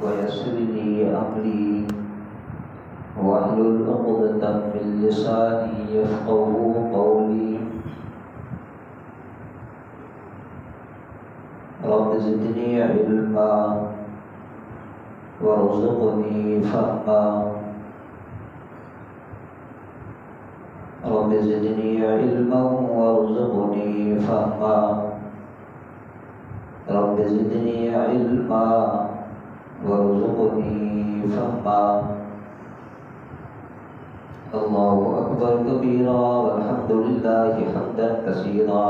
ويسر لي أمري واحلل عقدة من لساني يفقهوا قولي. رب زدني علما وارزقني فهما. رب زدني علما وارزقني فهما. رب زدني علما وارزقني فهما. الله أكبر كبيرا والحمد لله حمدا كثيرا.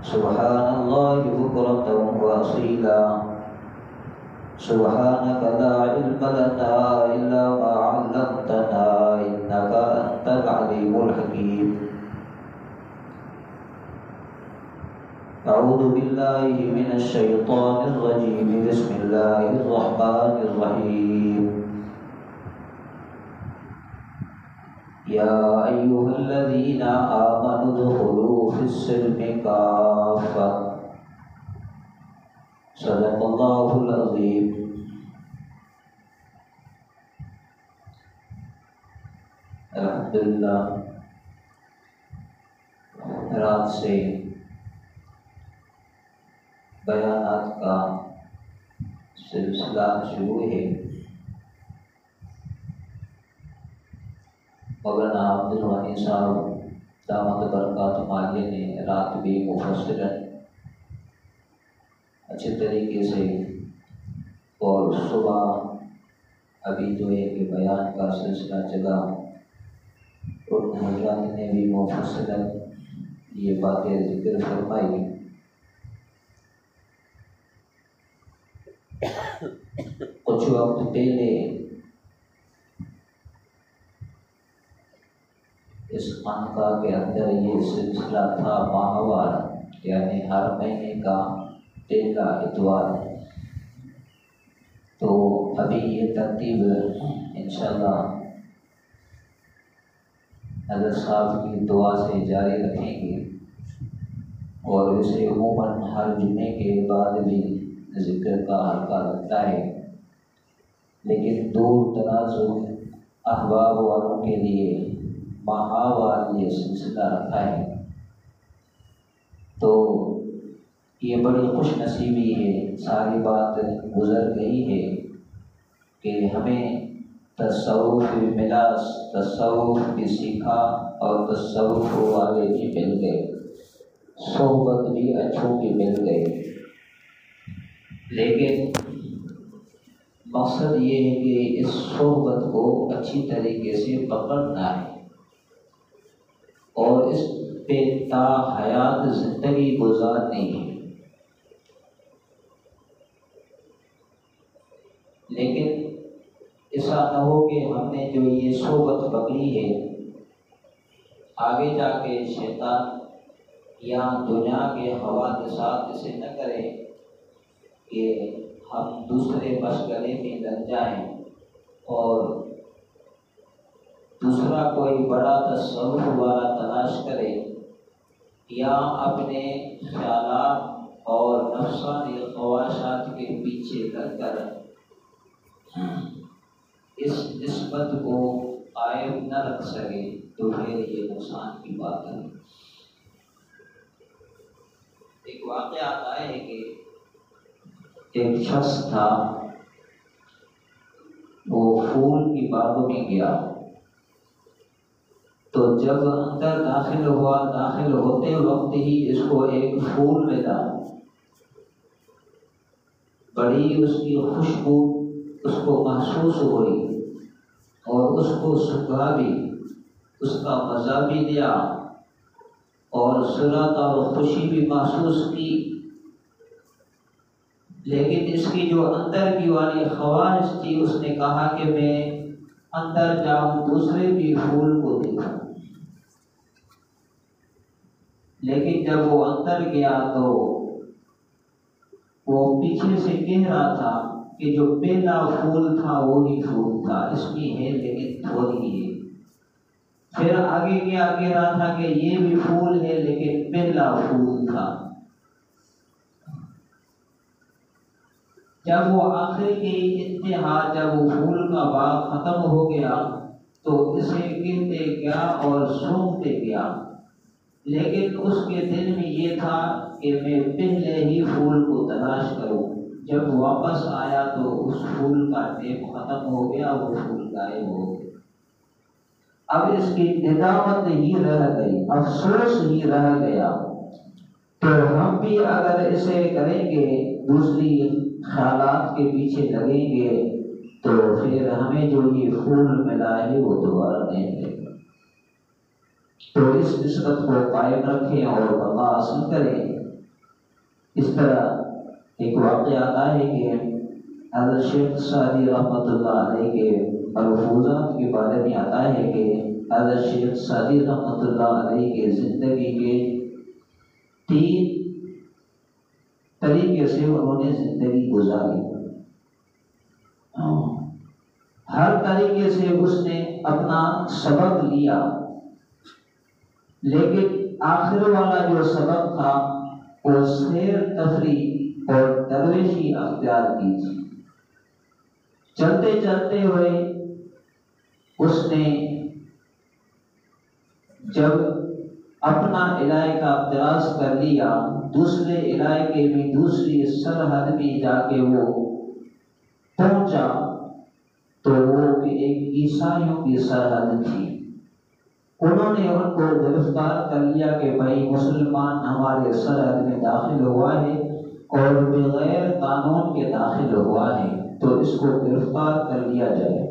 سبحان الله بكرة وأصيلا. سبحانك لا علم لنا إلا ما علمتنا إنك أنت العليم الحكيم. أعوذ بالله من الشيطان الرجيم. بسم الله الرحمن الرحيم. يا أيها الذين آمنوا ادخلوا في السلم كافة. صدق الله العظيم. الحمدللہ رات سے بیانات کا سلسلہ شروع ہے. مولانا عبد الغنی صاحب دامت برکاتہ عالیہ نے رات بھی مفصلاً اچھے طریقے سے اور صبح ابھی جو ہے کہ بیان کا سلسلہ چلا اور حضرات نے بھی مفصلاً یہ باتیں ذکر فرمائی. کچھ وقت پہلے اس خانقاہ کے اندر یہ سلسلہ تھا ماہوار، یعنی ہر مہینے کا پہلا اتوار. تو ابھی یہ ترتیب انشاءاللہ حضرت صاحب کی دعا سے جاری رکھیں گے اور اسے عموماً ہر جمعے کے بعد بھی ذکر کا حلقہ رکھتا ہے، لیکن دور دراز احباب والوں کے لیے ماہوار یہ سلسلہ رکھا ہے. تو یہ بڑی خوش نصیبی ہے. ساری بات گزر گئی ہے کہ ہمیں تصوف بھی ملا، تصوف بھی سیکھا اور تصوف والے بھی مل گئے، صحبت بھی اچھوں کی مل گئے. لیکن مقصد یہ ہے کہ اس صحبت کو اچھی طریقے سے پکڑنا ہے اور اس پہ تا حیات زندگی گزارنی ہے. لیکن ایسا نہ ہو کہ ہم نے جو یہ صحبت پکڑی ہے آگے جا کے شیطان یا دنیا کے حوادثات اسے نہ کرے کہ ہم دوسرے مشغلے میں لگ جائیں اور دوسرا کوئی بڑا تصوف والا تلاش کرے یا اپنے خیالات اور نفسانی خواہشات کے پیچھے لگ کر اس نسبت کو قائم نہ رکھ سکے تو پھر یہ نقصان کی بات ہے. ایک واقعہ آتا ہے کہ ایک شخص تھا، وہ پھول کی باغ میں گیا تو جب اندر داخل ہوا، داخل ہوتے وقت ہی اس کو ایک پھول ملا. بڑی اس کی خوشبو اس کو محسوس ہوئی اور اس کو سکھا بھی، اس کا مزہ بھی لیا اور سرات اور خوشی بھی محسوس کی. لیکن اس کی جو اندر کی والی خواہش تھی، اس نے کہا کہ میں اندر جاؤں دوسرے بھی پھول کو دیکھوں. لیکن جب وہ اندر گیا تو وہ پیچھے سے کہہ رہا تھا کہ جو پہلا پھول تھا وہی پھول تھا، اس میں ہے لیکن تھوڑی ہے. پھر آگے کیا کہہ رہا تھا کہ یہ بھی پھول ہے لیکن پہلا پھول تھا. جب وہ آخر کی انتہا جب وہ پھول کا باغ ختم ہو گیا تو اسے گرتے گیا اور سونگتے گیا، لیکن اس کے دل میں یہ تھا کہ میں پہلے ہی پھول کو تلاش کروں۔ جب واپس آیا تو اس پھول کا ٹیپ ختم ہو گیا، وہ پھول غائب ہو گیا۔ اب اس کی ندامت ہی رہ گئی، افسوس ہی رہ گیا۔ تو ہم بھی اگر اسے کریں گے، دوسری خیالات کے پیچھے لگیں گے، تو پھر ہمیں جو یہ پھول ملا ہے وہ دوبارہ نہیں ملے گا۔ تو اس نسبت کو قائم رکھیں اور بقا حاصل کریں۔ اس طرح ایک واقعہ آتا ہے کہ حضرت شیخ سعدی رحمۃ اللہ علیہ کے ملفوظات کے بارے میں آتا ہے کہ حضرت شیخ سعدی رحمۃ اللہ علیہ کے زندگی کے 3 طریقے سے انہوں نے زندگی گزاری۔ ہر طریقے سے اس نے اپنا سبق لیا، لیکن آخر والا جو سبق تھا وہ سیر تفریح اور درویشی اختیار کی تھی۔ چلتے چلتے ہوئے اس نے جب اپنا علاقے کا اقتراض کر لیا، دوسرے علاقے میں دوسری سرحد میں جا کے وہ پہنچا تو وہ ایک عیسائیوں کی سرحد تھی۔ انہوں نے ان کو گرفتار کر لیا کہ بھائی مسلمان ہمارے سرحد میں داخل ہوا ہے اور بغیر قانون کے داخل ہوا ہے، تو اس کو گرفتار کر لیا جائے۔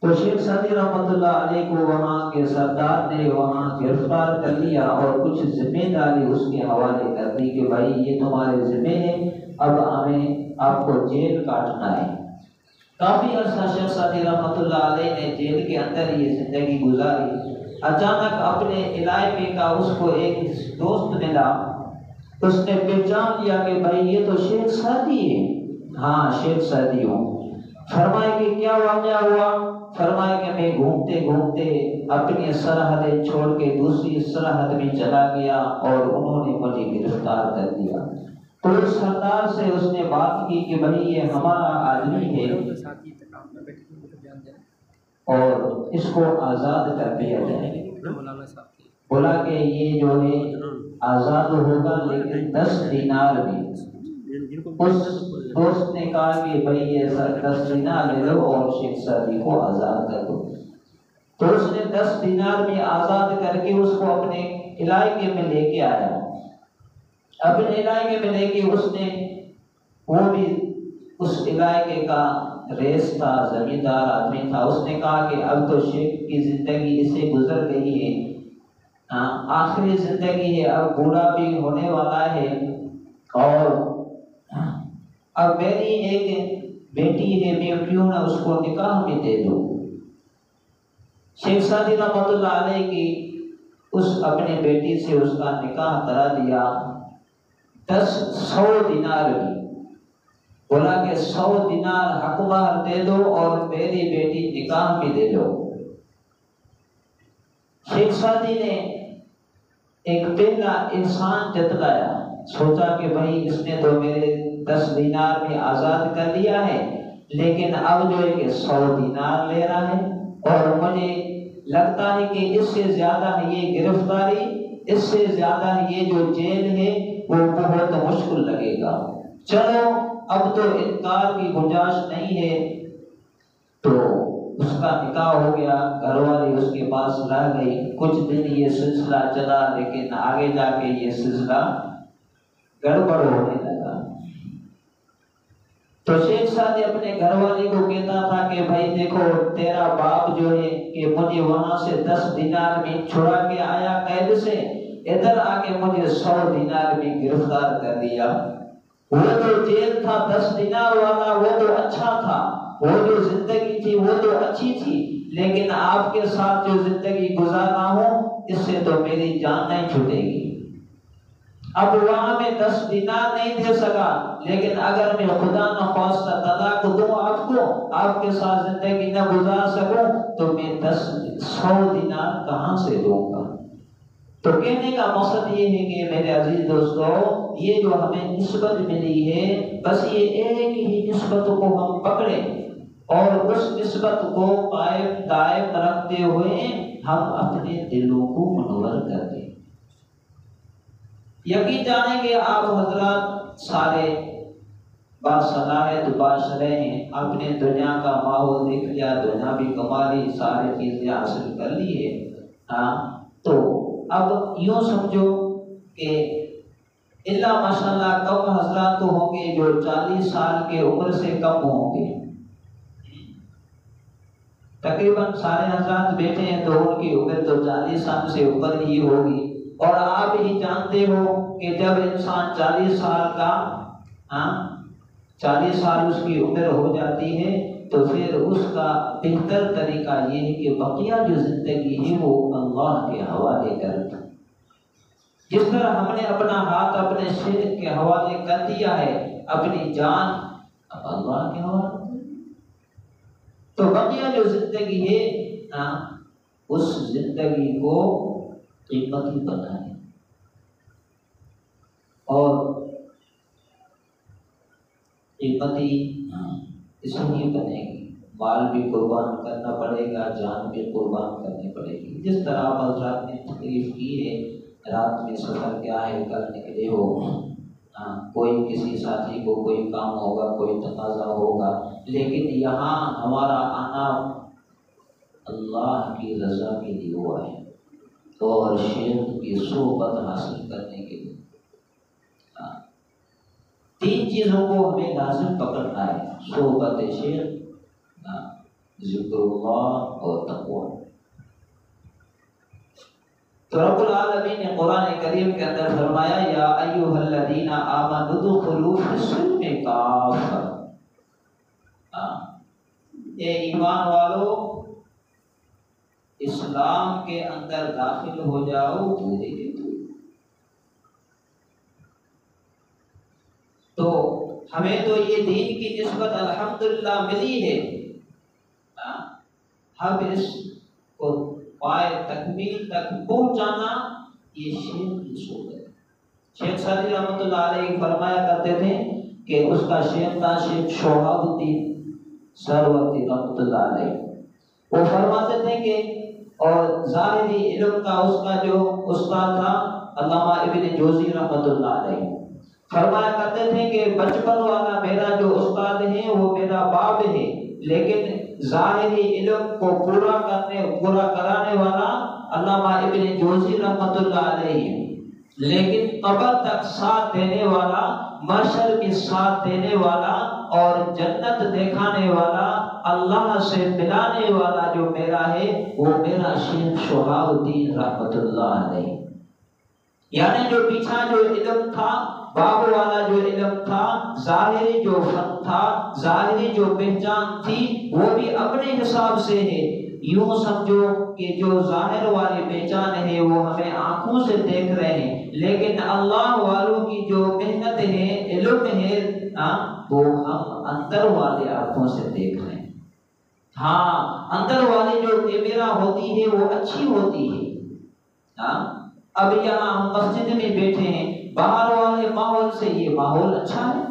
تو شیخ سعدی رحمۃ اللہ علیہ کو وہاں کے سردار نے وہاں گرفتار کر لیا اور کچھ ذمہ داری اس کے حوالے کر دی کہ بھائی یہ تمہارے ذمہ ہے، اب ہمیں آپ کو جیل کاٹنا ہے۔ کافی عرصہ شیخ سعدی رحمۃ اللہ علیہ نے جیل کے اندر یہ زندگی گزاری۔ اچانک اپنے علاقے کا اس کو ایک دوست ملا، اس نے پہچان لیا کہ بھائی یہ تو شیخ سعدی ہے۔ ہاں شیخ سعدی ہوں۔ فرمائے کہ کیا واقعہ ہوا؟ فرمائے کہ میں گھومتے گھومتے اپنی سرحدیں چھوڑ کے دوسری سرحد میں چلا گیا اور انہوں نے مجھے گرفتار کر دیا۔ تو اس سردار سے اس نے بات کی کہ بھائی یہ ہمارا آدمی ہے اور اس کو آزاد کر دیا جائے۔ بولا کہ یہ جو ہے آزاد ہوگا لیکن 10 دینار میں۔ اس دوست نے کہا کہ بھائی یہ 10 دینار لے لو اور شیخ سعدی کو آزاد کر دو۔ تو اس نے 10 دینار میں آزاد کر کے اس کو اپنے علاقے میں لے کے آیا۔ اپنے علاقے میں لے کے اس نے، وہ بھی اس علاقے کا ریس تھا، زمیندار آدمی تھا، اس نے کہا کہ اب تو شیخ کی زندگی اس سے گزر گئی ہے، آخری زندگی ہے، اب بوڑھا بھی ہونے والا ہے اور اب میری ایک بیٹی ہے، میں کیوں نہ اس کو نکاح میں دے دوں۔ شیخ سعدی رحمۃ اللہ علیہ کی اس اپنے بیٹی سے اس کا نکاح کرا دیا 100 دینار میں۔ بولا کہ 100 دینار حق مہر دے دو اور میری بیٹی نکاح میں دے دو۔ شیخ سعدی نے ایک پہلا انسان جتلایا، سوچا کہ بھائی اس نے تو میرے 10 دینار میں آزاد کر دیا ہے، لیکن اب جو ہے کہ 100 دینار لے رہا ہے اور مجھے لگتا ہے کہ اس سے زیادہ یہ گرفتاری، اس سے زیادہ یہ جو جیل ہے وہ بہت مشکل لگے گا۔ چلو اب تو انکار کی گنجائش نہیں ہے۔ تو اس کا نکاح ہو گیا، گھر والی اس کے پاس رہ گئی، کچھ دن یہ سلسلہ چلا، لیکن آگے جا کے یہ سلسلہ گڑبڑ ہونے لگا۔ تو شیخ سعدی اپنے گھر والی کو کہتا تھا کہ بھائی دیکھو تیرا باپ جو ہے کہ مجھے وہاں سے 10 دینار میں چھڑا کے آیا قید سے، ادھر آ کے مجھے 100 دینار میں گرفتار کر دیا۔ وہ جو جیل تھا 10 دینار والا وہ تو اچھا تھا، وہ جو زندگی تھی وہ تو اچھی تھی، لیکن آپ کے ساتھ جو زندگی گزارنا ہوں اس سے تو میری جان نہیں چھوٹے گی۔ اب وہاں میں 10 دینار نہیں دے سکا، لیکن اگر میں خدا نخواستہ طلاق دوں آپ کو، آپ کے ساتھ زندگی نہ گزار سکوں، تو میں 100 دینار کہاں سے دوں گا؟ تو کہنے کا مقصد یہ ہے کہ میرے عزیز دوستو، یہ جو ہمیں نسبت ملی ہے، بس یہ ایک ہی نسبت کو ہم پکڑیں اور اس نسبت کو قائم دائم رکھتے ہوئے ہم اپنے دلوں کو منور کر دیں۔ یقین جانیں کہ آپ حضرات سارے باصلاحیت باشرے ہیں، اپنے دنیا کا ماحول دیکھ لیا، دنیا بھی کما لی، ساری چیزیں حاصل کر لی ہے، ہاں تو اب یوں سمجھو کہ اللہ ماشاءاللہ کم حضرات تو ہوں گے جو 40 سال کے عمر سے کم ہوں گے، تقریباً سارے حضرات بیٹھے ہیں تو ان کی عمر تو 40 سال سے اوپر ہی ہوگی، اور آپ ہی جانتے ہو کہ جب انسان 40 سال کا 40 سال اس کی عمر ہو جاتی ہے تو پھر اس کا بہتر طریقہ یہ ہے کہ بقیہ جو زندگی ہے وہ اللہ کے حوالے کر دیں۔ جس طرح ہم نے اپنا ہاتھ اپنے شیخ کے حوالے کر دیا ہے، اپنی جان اب اللہ کے حوالے، تو بقیہ جو زندگی ہے اس زندگی کو قیمتی بنائیں اور قیمتی اس لیے بنے گی، مال بھی قربان کرنا پڑے گا، جان بھی قربان کرنی پڑے گی۔ جس طرح آپ حضرات نے تکلیف کی ہے، رات میں سفر کیا ہے، کل نکلے ہو، کوئی کسی ساتھی کو کوئی کام ہوگا، کوئی تقاضا ہوگا، لیکن یہاں ہمارا آنا اللہ کی رضا کے لیے ہوا ہے اور شیخ کی صحبت حاصل کرنے کے لیے۔ 3 چیزوں کو ہمیں لازم پکڑنا ہے، صحبت شیخ، ذکر اللہ اور تقویٰ۔ تو رب العالمین نے قرآن کریم کے اندر فرمایا یا ایھا الذین آمنوا ادخلوا فی السلم کافۃ، اے ایمان والو اسلام کے اندر داخل ہو جاؤ پورے کے پورے۔ تو ہمیں تو یہ دین کی نسبت الحمدللہ ملی ہے، ہم اس کو پائے تکمیل تک پہنچانا یہ شیخ کی صحبت ہے۔ شیخ سعدی رحمۃ اللہ علیہ فرمایا کرتے تھے کہ اس کا شیخ تھا شیخ شہاب الدین سہروردی رحمۃ اللہ علیہ، وہ فرماتے تھے کہ اور ظاہری علم کا اس کا جو استاد تھا علامہ ابن جوزی رحمۃ اللہ علیہ، فرمایا کرتے تھے کہ بچپن والا میرا جو استاد ہے وہ میرا باپ ہے، لیکن ظاہری علم کو پورا کرانے والا علامہ ابن جوزی رحمۃ اللہ علیہ ہے، لیکن قبر تک ساتھ دینے والا، محشر بھی ساتھ دینے والا اور جنت دکھانے والا، اللہ سے ملانے والا جو میرا ہے وہ میرا شیخ شہاب الدین رحمۃ اللہ علیہ۔ یعنی جو پیچھا جو علم تھا، باب والا جو علم تھا، ظاہری جو فن تھا، ظاہری جو پہچان تھی، وہ بھی اپنے حساب سے ہے۔ یوں سمجھو کہ جو ظاہر والی پہچان ہے وہ ہمیں آنکھوں سے دیکھ رہے ہیں، لیکن اللہ والوں کی جو محنت ہے، علم ہے، وہ ہم اندر والے آنکھوں سے دیکھ رہے ہیں۔ ہاں اندر والی جو کیمرہ ہوتی ہے وہ اچھی ہوتی ہے۔ اب یہاں ہم مسجد میں بیٹھے ہیں، باہر والے ماحول سے یہ ماحول اچھا ہے،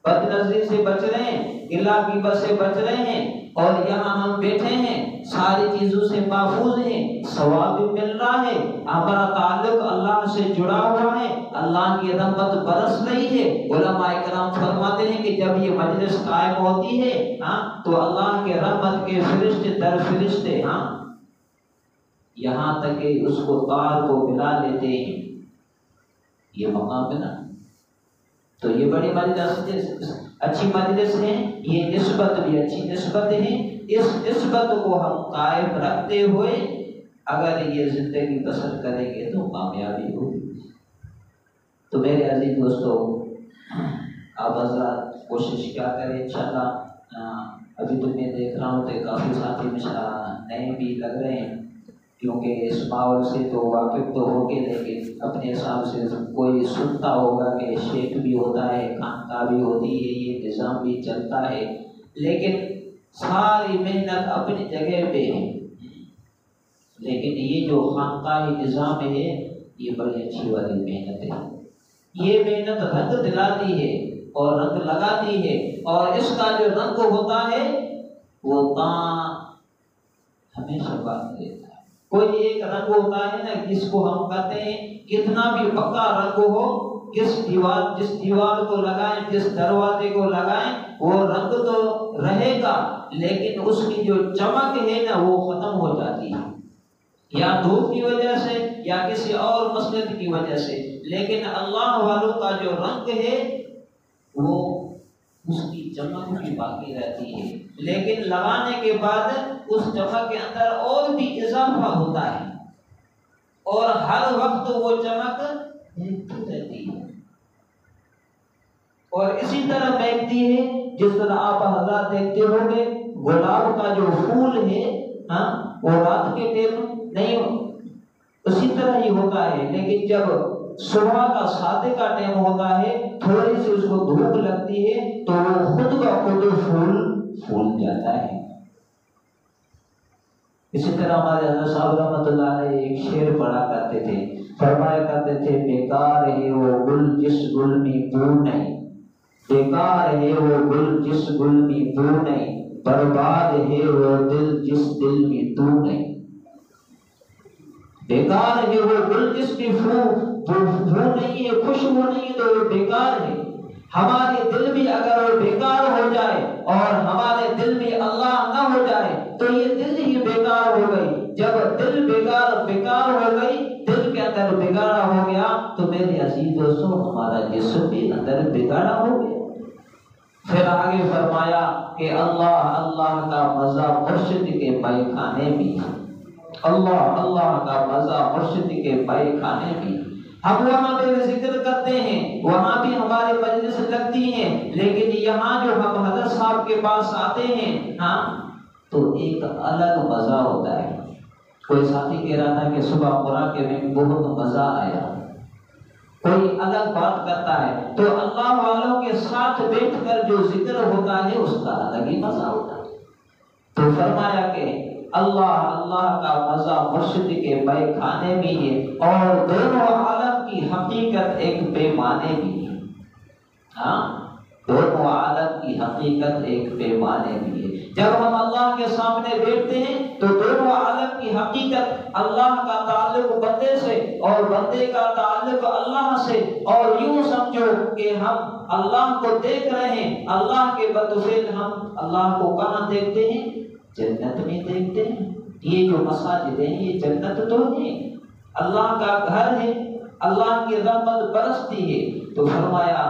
بد نظری سے بچ رہے ہیں، گلا غیبت سے بچ رہے ہیں، اور یہاں ہم بیٹھے ہیں ساری چیزوں سے محفوظ ہیں، ثواب بھی مل رہا ہے، ہمارا تعلق اللہ سے جڑا ہوا ہے، اللہ کی رحمت برس رہی ہے۔ علماء کرام فرماتے ہیں کہ جب یہ مجلس قائم ہوتی ہے تو اللہ کے رحمت کے فرشتے در فرشتے یہاں تک کہ اس کو تار کو ملا لیتے ہیں، یہ مقام ہے نا۔ تو یہ بڑی مجلس، اچھی مجلس ہے، یہ نسبت بھی اچھی نسبت ہے، اس نسبت کو ہم قائم رکھتے ہوئے اگر یہ زندگی بسر کریں گے تو کامیابی ہوگی۔ تو میرے عزیز دوستو، آپ حضرات کوشش کیا کریں، انشاءاللہ ابھی تو میں دیکھ رہا ہوں کہ کافی ساتھی نئے بھی لگ رہے ہیں، کیونکہ اس ماحول سے تو واقف تو ہو کے، لیکن اپنے حساب سے کوئی سنتا ہوگا کہ شیخ بھی ہوتا ہے، خانقاہ بھی ہوتی ہے، یہ نظام بھی چلتا ہے، لیکن ساری محنت اپنی جگہ پہ ہے، لیکن یہ جو خانقاہی نظام ہے یہ بڑی اچھی والی محنت ہے. یہ محنت رنگ دلاتی ہے اور رنگ لگاتی ہے، اور اس کا جو رنگ ہوتا ہے وہ ہمیشہ باقی رہتا ہے. کوئی ایک رنگ ہوتا ہے نا جس کو ہم کہتے ہیں کتنا بھی پکا رنگ ہو، جس دیوار کو لگائیں، جس دروازے کو لگائیں، وہ رنگ تو رہے گا لیکن اس کی جو چمک ہے نا وہ ختم ہو جاتی ہے، یا دھوپ کی وجہ سے یا کسی اور مسئلے کی وجہ سے. لیکن اللہ والوں کا جو رنگ ہے وہ اس کی چمک بھی باقی رہتی ہے، لیکن لگانے کے بعد اس چمک کے اندر اور بھی اضافہ ہوتا ہے اور ہر وقت وہ چمک مہکتی رہتی ہے. اور اسی طرح مہکتی ہے جس طرح آپ حضرات دیکھتے ہوں گے گلاب کا جو پھول ہے وہ رات کے ٹائم نہیں اسی طرح ہی ہوتا ہے، لیکن جب صبح کا سادے کا ٹائم ہوتا ہے تھوڑی سی اس کو دھوپ لگتی ہے تو وہ خود کا خود پھول جاتا ہے. اسی طرح ہمارے حضرت صاحب رحمۃ اللہ علیہ ایک شعر پڑھا کرتے تھے، فرمایا کرتے تھے بیکار ہے وہ گل جس گل میں بو نہیں، بیکار ہے وہ گل جس گل میں بو نہیں، برباد ہے وہ دل جس دل میں تو نہیں. بیکار ہے وہ گل جس کی بو نہیں ہے، خوشبو نہیں ہے تو وہ بیکار ہے. ہمارے دل بھی اگر وہ بیکار ہو جائے اور ہمارے دل میں اللہ نہ ہو جائے تو یہ دل ہی بیکار ہو گئی. جب دل بیکار ہو گئی، دل کے اندر بگاڑا ہو گیا تو میرے عزیز دوستو ہمارا جسم بھی اندر بگاڑا ہو گیا. پھر آگے فرمایا کہ اللہ کا مزہ مرشد کے پائے کھانے بھی، اللہ کا مزہ مرشد کے پائے کھانے بھی. ہم وہاں پہ ذکر کرتے ہیں، وہاں بھی ہمارے مجلس لگتی ہیں، لیکن یہاں جو ہم حضرت صاحب کے پاس آتے ہیں تو ایک الگ مزہ ہوتا ہے. کوئی ساتھی کہہ رہا تھا کہ صبح مراقبے میں بہت مزہ آیا، کوئی الگ بات کرتا ہے، تو اللہ والوں کے ساتھ بیٹھ کر جو ذکر ہوتا ہے اس کا الگ ہی مزہ ہوتا ہے. تو فرمایا کہ اللہ کا مزہ مرشد کے پائے کھانے میں ہے اور دونوں عالم کی حقیقت ایک پیمانے بھی ہے. دونوں عالم کی حقیقت ایک پیمانے بھی ہے. جب ہم اللہ کے سامنے بیٹھتے ہیں تو دونوں عالم کی حقیقت، اللہ کا تعلق بندے سے اور بندے کا تعلق اللہ سے، اور یوں سمجھو کہ ہم اللہ کو دیکھ رہے ہیں. اللہ کے بدفعل ہم اللہ کو کہاں دیکھتے ہیں؟ جنت میں دیکھتے ہیں. یہ جو مساجد ہیں یہ جنت تو ہے، اللہ کا گھر ہے، اللہ کی رحمت برستی ہے. تو فرمایا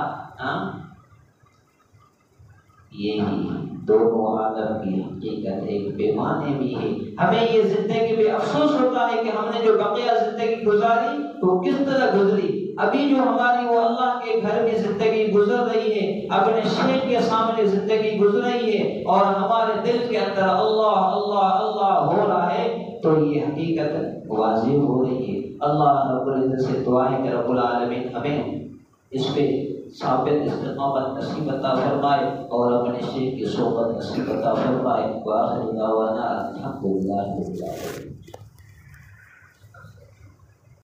یہی دونوں عالم کی حقیقت ایک پیمانے بھی ہے. ہمیں یہ زندگی میں افسوس ہوتا ہے کہ ہم نے جو بقیہ زندگی گزاری تو کس طرح گزری. ابھی جو ہماری وہ اللہ کے گھر میں زندگی گزر رہی ہے، اپنے شیخ کے سامنے زندگی گزر رہی ہے اور ہمارے دل کے اندر اللہ اللہ اللہ ہو رہا ہے، تو یہ حقیقت واضح ہو رہی ہے. اللہ رب العزت سے دعائیں کہ رب العالمین ہمیں اس پہ ثابت استقامت نصیب عطا فرمائے اور اپنے شیخ کی صحبت نصیب عطا فرمائے. وآخر دعوانا الحمدللہ رب العالمین.